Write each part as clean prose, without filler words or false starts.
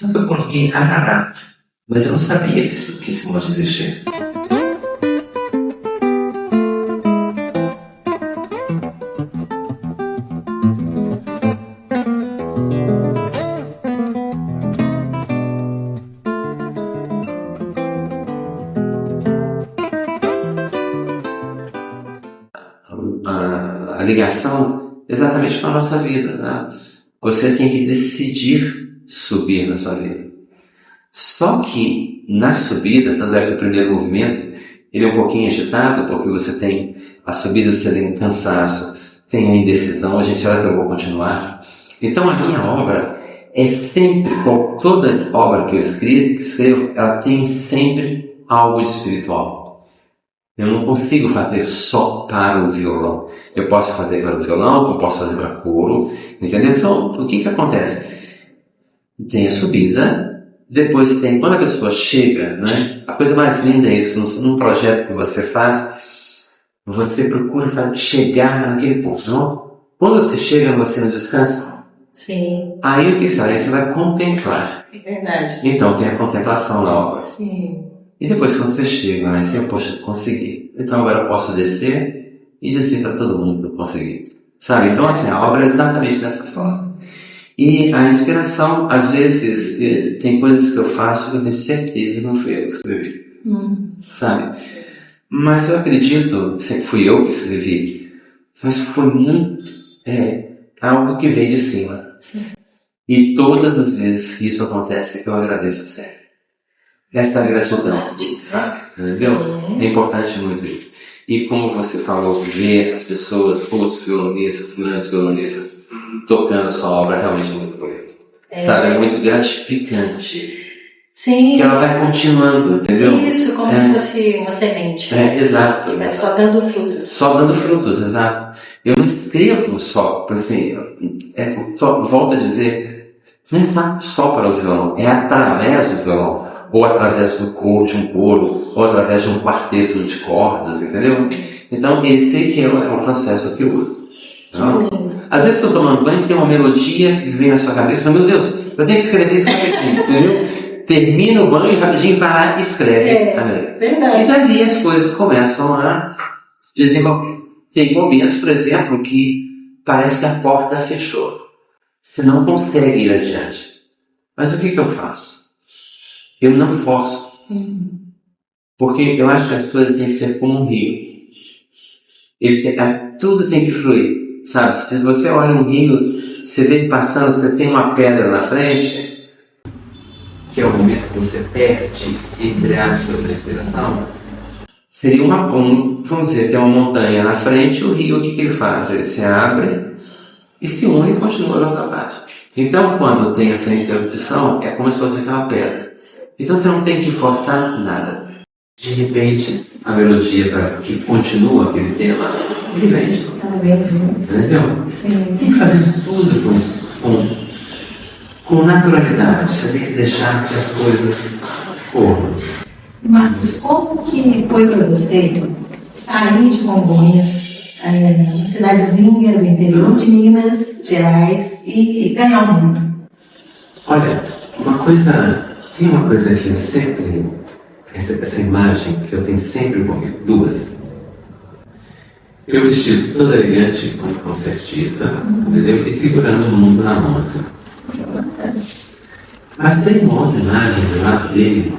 Só que eu coloquei Ararat, mas eu não sabia que esse emoji existia. A ligação exatamente com a nossa vida, né? Você tem que decidir subir na sua vida. Só que na subida, tanto é que o primeiro movimento ele é um pouquinho agitado, porque você tem a subida, você tem um cansaço, tem a indecisão, a gente será que eu vou continuar? Então a minha obra é sempre, com toda obra que eu escrevo, ela tem sempre algo de espiritual. Eu não consigo fazer só para o violão. Eu posso fazer para o violão, eu posso fazer para coro, entendeu? Então, o que acontece? Tem a subida, depois tem, quando a pessoa chega, né? A coisa mais linda é isso, num projeto que você faz, você procura chegar naquele ponto, não? Quando você chega, você não descansa? Sim. Aí o que sai? Aí você vai contemplar. É verdade. Então tem a contemplação na obra. Sim. E depois quando você chega, né, assim, poxa, consegui. Então agora eu posso descer e dizer para todo mundo que eu consegui. Sabe? Então assim, a obra é exatamente dessa forma. E a inspiração, às vezes, tem coisas que eu faço que eu tenho certeza que não fui eu que escrevi. Sabe? Mas eu acredito, sempre fui eu que escrevi, mas foi muito algo que veio de cima. Sim. E todas as vezes que isso acontece, eu agradeço sempre. Essa gratidão, sabe? Entendeu? É importante muito isso. E como você falou, ver as pessoas, os violonistas, grandes violonistas, tocando sua obra, realmente é muito bonito. Sabe? É muito gratificante. Sim. Que ela vai continuando, entendeu? Isso, como se fosse uma semente. Exato. Que vai só dando frutos. Só dando frutos, exato. Eu não escrevo só, por assim, volto a dizer, não é só para o violão, é através do violão. Ou através de um coro, ou através de um quarteto de cordas, entendeu? Então, esse que é o processo que eu uso. Às vezes estou tomando banho e tem uma melodia que vem na sua cabeça e fala, meu Deus, eu tenho que escrever isso rapidinho, entendeu? Termina o banho e rapidinho vai lá e escreve. Verdade. E dali as coisas começam a desenvolver. Tem momentos, por exemplo, que parece que a porta fechou. Você não consegue ir adiante. Mas o que eu faço? Eu não forço. Porque eu acho que as coisas têm que ser como um rio. Tudo tem que fluir. Sabe? Se você olha um rio, você vê passando, você tem uma pedra na frente, que é o momento que você perde, entre aspas, a respiração. Seria vamos dizer, tem uma montanha na frente, o rio, o que ele faz? Ele se abre e se une e continua da outra parte. Então, quando tem essa interrupção, é como se fosse aquela pedra. Então, você não tem que forçar nada. De repente, a melodia que continua aquele tema, ele vem. Entendeu? Sim. Tem que fazer tudo com naturalidade. Você tem que deixar que as coisas corram. Marcos, como que foi para você sair de Congonhas, uma cidadezinha do interior de Minas Gerais, e ganhar o mundo? Olha, tem uma coisa que eu sempre, essa imagem que eu tenho sempre comigo, duas. Eu vestido todo elegante, como concertista, entendeu? E segurando o mundo na mão, assim. Mas tem uma outra imagem do lado dele,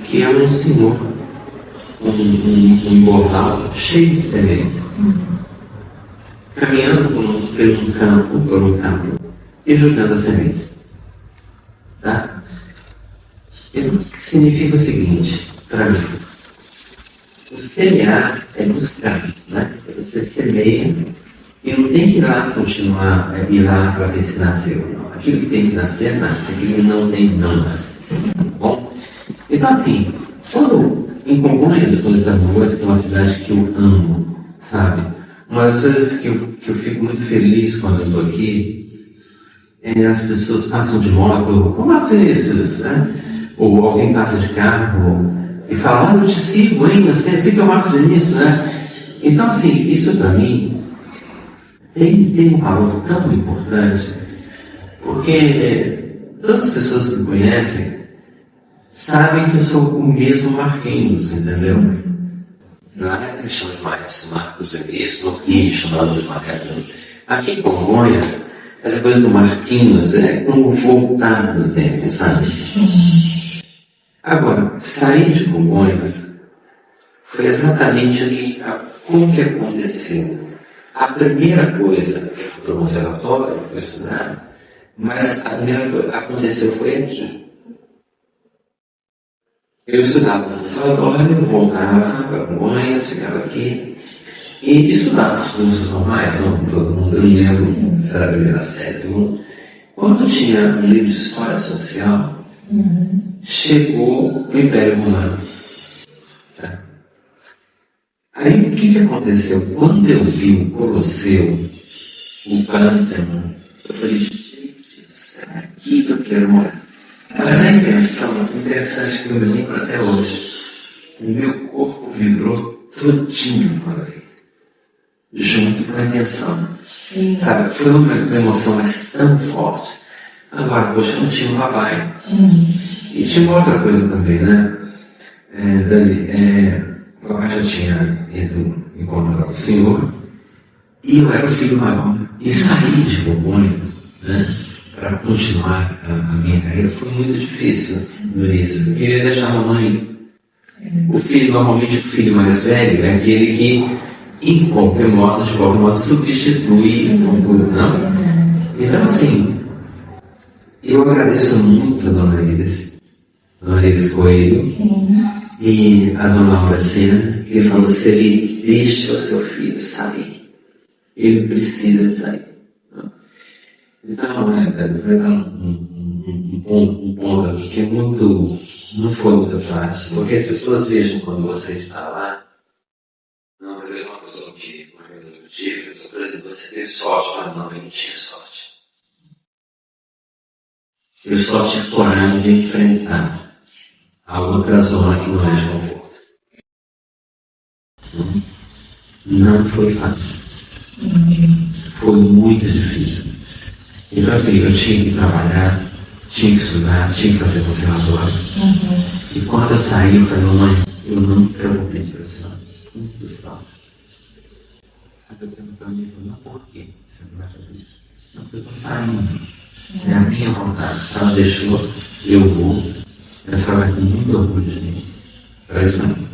que é um senhor, um borral cheio de sementes, caminhando por um campo e jogando as sementes. Tá? Então, significa o seguinte, para mim, o semear é buscar, né? Você semeia e não tem que ir lá continuar, ir lá para ver se nasceu. Não. Aquilo que tem que nascer, nasce. Aquilo que não tem, não nasce. Bom? Então assim, em Congonhas, por exemplo, que é uma cidade que eu amo, sabe? Uma das coisas que eu fico muito feliz quando eu estou aqui é as pessoas passam de moto, como as Vinícius, né? Ou alguém passa de carro e fala, eu te sigo, hein? Eu sei que é o Marcos Vinícius, né? Então, assim, isso para mim tem um valor tão importante, porque todas as pessoas que me conhecem sabem que eu sou o mesmo Marquinhos, entendeu? Não é que chama de Marcos Vinícius, no Rio, chamado de Marquinhos. Aqui em Congonhas, essa coisa do Marquinhos é como voltar no tempo, sabe? Agora, sair de Congonhas foi exatamente como que aconteceu. A primeira coisa que eu fui para o conservatório, fui estudar, mas a primeira coisa que aconteceu foi aqui. Eu estudava no conservatório, voltava para Congonhas, ficava aqui e estudava os cursos normais, não todo mundo, eu não lembro se era a primeira série. Quando tinha um livro de História Social, chegou o Império Romano. Tá? Aí o que aconteceu? Quando eu vi o Colosseu, o Pântano, eu falei, gente, é aqui que eu quero morar. Mas a intenção interessante que eu me lembro até hoje, o meu corpo vibrou todinho quando eu vi, junto com a intenção. Sim. Sabe, foi uma emoção mas tão forte. Agora, poxa, eu não tinha um papai. E tinha uma outra coisa também, né? Dani, o papai já tinha ido encontrar o Senhor, e eu era o filho maior. E sair de Congonhas, né? Para continuar a minha carreira foi muito difícil no início. Eu queria deixar a mamãe. Normalmente o filho mais velho é aquele que, de qualquer modo, substitui não? Então, assim, eu agradeço muito a Dona Iris Coelho, e a Dona Laura Sena, que falou: se ele deixa o seu filho sair, ele precisa sair. Então, vai dar um ponto aqui que não foi muito fácil, porque as pessoas vejam quando você está lá, não, talvez uma pessoa que não tive, por exemplo, você teve sorte, mas não, eu não tive sorte. Eu só tinha coragem de enfrentar a outra zona que não é de conforto. Não foi fácil. Foi muito difícil. Então, assim, eu tinha que trabalhar, tinha que estudar, tinha que fazer conservatório. E quando eu saí, eu falei: mamãe, eu nunca vou pedir para a senhora um tostão. Aí eu perguntei, não, por que você não vai fazer isso? Não, porque eu estou saindo. É a minha vontade. Se ela deixou, eu vou. A senhora vai ter muito orgulho de mim. Era isso mesmo.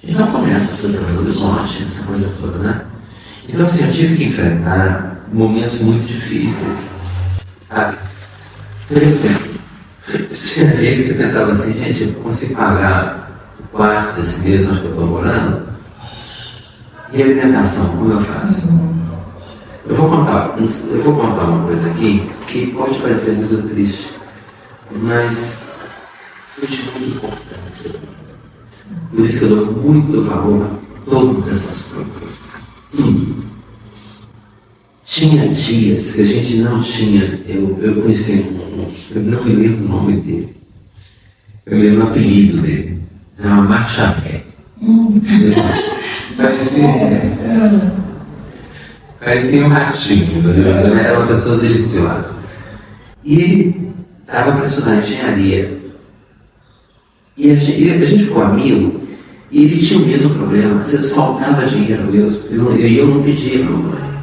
Então começa, foi para Belo Horizonte, essa coisa toda, né? Então, assim, eu tive que enfrentar momentos muito difíceis, sabe? Por exemplo, você pensava assim: gente, eu consigo pagar o quarto esse mês onde eu estou morando? E a alimentação, como eu faço? Eu vou contar uma coisa aqui que pode parecer muito triste, mas foi de muita importância. Por isso que eu dou muito valor a todas essas coisas. Tudo. Tinha dias que a gente não tinha, eu conheci eu não me lembro o nome dele, eu me lembro o apelido dele, era uma Marchapé. Parecia um ratinho, entendeu? Era uma pessoa deliciosa. E ele estava para estudar engenharia. E a gente ficou amigo, e ele tinha o mesmo problema, às vezes faltava dinheiro mesmo, e eu não pedia para a mamãe.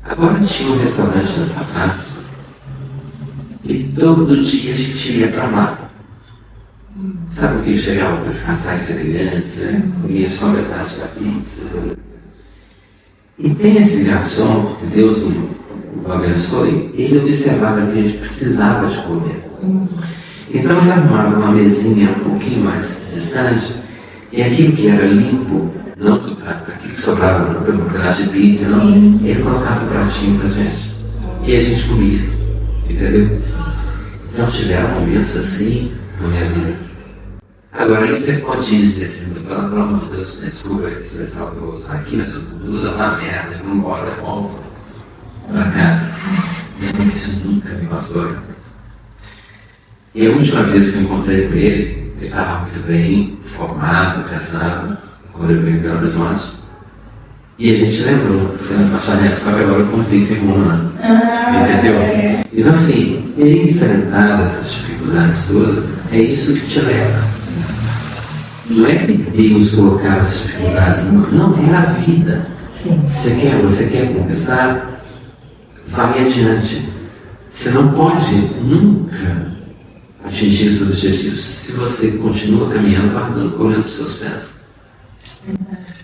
Agora tinha um restaurante nessa praça, e todo dia a gente ia para lá. Sabe o que chegava para os casais semelhantes, né? Comia só metade da pizza. E tem esse garçom, que Deus o abençoe, ele observava que a gente precisava de comer. Então ele arrumava uma mesinha um pouquinho mais distante, e aquilo que era limpo, não do prato, aquilo que sobrava no pedaço de pizza, não, ele colocava o pratinho pra gente. E a gente comia, entendeu? Então tiveram momentos assim na minha vida. Agora, isso é condiz, assim, pelo amor de Deus, desculpa a expressão que eu vou usar aqui, mas tudo é uma merda, eu não embora, eu volto pra casa. Mas isso nunca me passou a cabeça. E a última vez que eu encontrei com ele estava muito bem, formado, casado, quando eu veio em Belo Horizonte. E a gente lembrou, só que agora eu comprei segunda. Entendeu? Então assim, enfrentar essas dificuldades todas, é isso que te leva. Não é que Deus colocava essas dificuldades, não, é a vida. Sim. Você quer conquistar, vai adiante. Você não pode nunca atingir seus objetivos se você continua caminhando, guardando, olhando para os seus pés.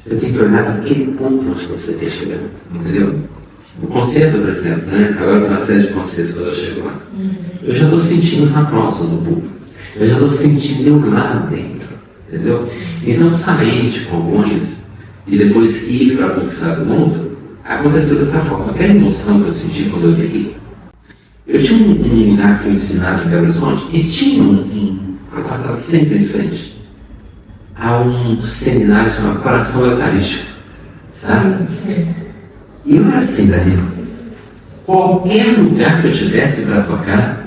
Você tem que olhar para aquele ponto onde você quer chegar, entendeu? O concerto, por exemplo, né? Agora tem uma série de concertos quando eu chego lá. Eu já estou sentindo os aplausos do público. Eu já estou sentindo eu lá dentro, entendeu? Então sair de Congonhas e depois ir para conquistar o mundo, aconteceu dessa forma. Aquela emoção que eu senti quando eu vi. Eu tinha um lugar que eu ensinava em Belo Horizonte e tinha eu passava sempre em frente a um seminário chamado Coração Eucarístico, sabe? E eu era assim, Danilo. Qualquer lugar que eu tivesse para tocar,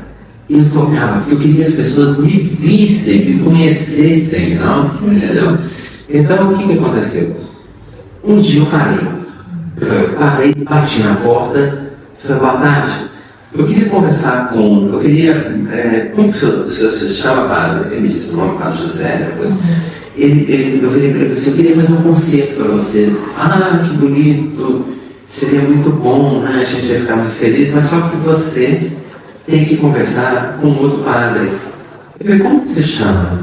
eu tocava, porque eu queria que as pessoas me vissem, me conhecessem, não? Entendeu? Então, o que aconteceu? Um dia eu parei, bati na porta, falei, boa tarde. Eu queria conversar como que o senhor se chama, padre? Ele me disse o nome, padre José, depois. Eu falei para ele, eu queria fazer um concerto para vocês. Ah, que bonito, seria muito bom, né? A gente ia ficar muito feliz, mas só que você tem que conversar com outro padre. Eu falei, como se chama?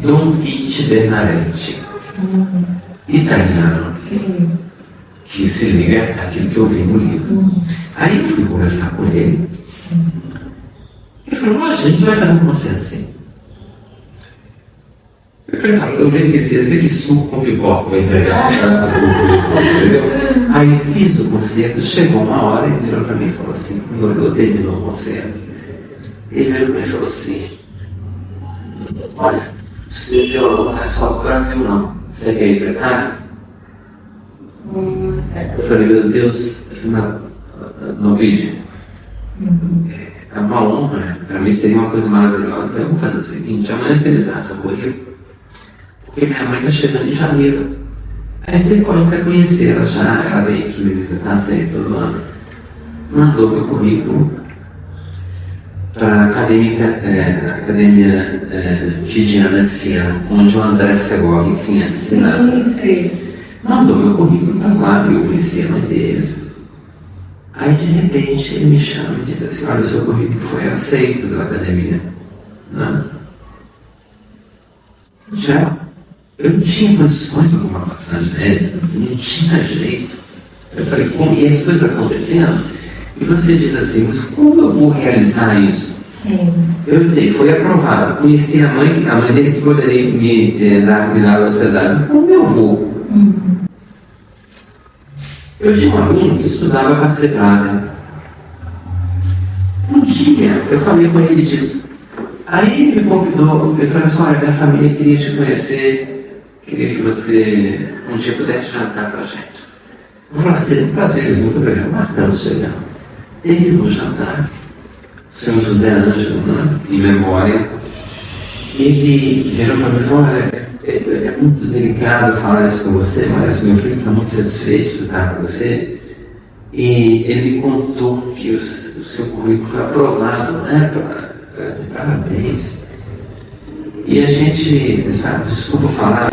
Dom Pitti Bernardetti. Italiano. Sim. Que se liga àquilo que eu vi no livro. Aí eu fui conversar com ele. Ele falou, a gente vai fazer um concerto assim. Eu lembro que ele fez aquele suco com pipoca para entregar. Entendeu? Aí fiz o concerto, chegou uma hora e virou para mim e falou assim, me olhou, terminou o concerto. Ele virou para mim e falou assim, olha, se violão não é só do Brasil não. Você quer ir para Itália? Eu falei, meu Deus, não pedi. É uma honra, para mim seria uma coisa maravilhosa. Eu vou fazer o seguinte, amanhã você me dá seu currículo, porque minha mãe está chegando em janeiro. Aí você pode até conhecer ela já, ela vem aqui me visitar sempre todo ano. Mandou meu currículo para a Academia Tidiana de Siena, onde o André Segovia ensinava. Mandou meu currículo para lá, eu conheci a mãe deles. Aí de repente ele me chama e diz assim, olha, o seu currículo foi aceito pela academia. Não? Já, eu não tinha condições de alguma passagem aérea, não tinha jeito. Eu falei, como? E as coisas acontecendo? E você diz assim, mas como eu vou realizar isso? Sim. Eu dei, foi aprovado. Conheci a mãe dele que poderia me dar hospedagem. Como eu vou? Eu tinha um aluno que estudava para ser padre. Um dia eu falei com ele disso. Aí ele me convidou, ele falou assim, olha, minha família queria te conhecer, queria que você um dia pudesse jantar com a gente. Eu falei, seria um prazer, muito obrigado, marcamos chegar. Ele no jantar, o senhor José Ângelo, né, em memória, ele virou para mim e falou, olha, é muito delicado falar isso com você, mas meu filho está muito satisfeito de estar com você. E ele me contou que o seu currículo foi aprovado, né? Parabéns. E a gente, sabe, desculpa falar.